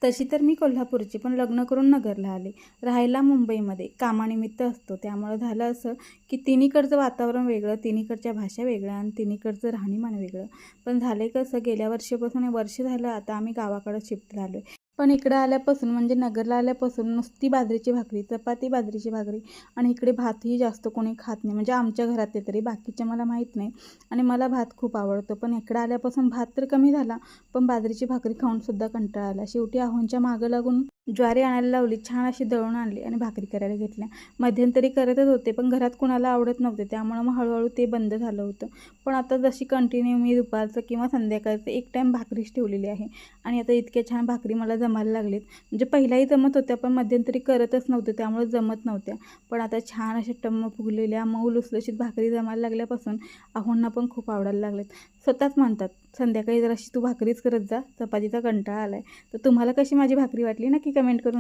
तशी तर मी कोल्हापूरची, पण लग्न करून नगरला आले. राहायला मुंबईमध्ये कामानिमित्त असतो. त्यामुळं झालं असं की तिन्हीकडचं वातावरण वेगळं, तिन्हीकडच्या भाषा वेगळ्या आणि तिन्हीकडचं राहणीमान वेगळं. पण झालं कसं, गेल्या वर्षीपासून हे वर्ष झालं आता आम्ही गावाकडं शिफ्ट झालो आहे. पण इकडं आल्यापासून म्हणजे नगरला आल्यापासून नुसती बाजरीची भाकरी, चपाती, बाजरीची भाकरी आणि इकडे भातही जास्त कोणी खात नाही. म्हणजे आमच्या घरातले तरी, बाकीच्या मला माहीत नाही. आणि मला भात खूप आवडतो. पण इकडं आल्यापासून भात तर कमी झाला, पण बाजरीची भाकरी खाऊनसुद्धा कंटाळा आला. शेवटी आहोंच्या मागं लागून ज्वारी आणायला लावली, छान अशी दळून आणली आणि भाकरी करायला घेतल्या. मध्यंतरी करतच होते, पण घरात कुणाला आवडत नव्हते. त्यामुळं मग हळूहळू ते बंद झालं होतं. पण आता जशी कंटिन्यू मी दुपारचं किंवा संध्याकाळचं एक टाईम भाकरीच ठेवलेली आहे. आणि आता इतक्या छान भाकरी मला जमायला लागलीत. म्हणजे पहिलाही जमत होत्या, पण मध्यंतरी करतच नव्हते, त्यामुळे जमत नव्हत्या. पण आता छान अशा टम्म फुगलेल्या मऊ लुसलुशीत भाकरी जमायला लागल्यापासून आहोंना पण खूप आवडायला लागलेत. स्वतःच म्हणतात, संध्याकाळी जराशी तू भाकरीच करत जा, चपातीचा कंटाळा आला आहे. तर तुम्हाला कशी माझी भाकरी वाटली नक्की कमेंट करून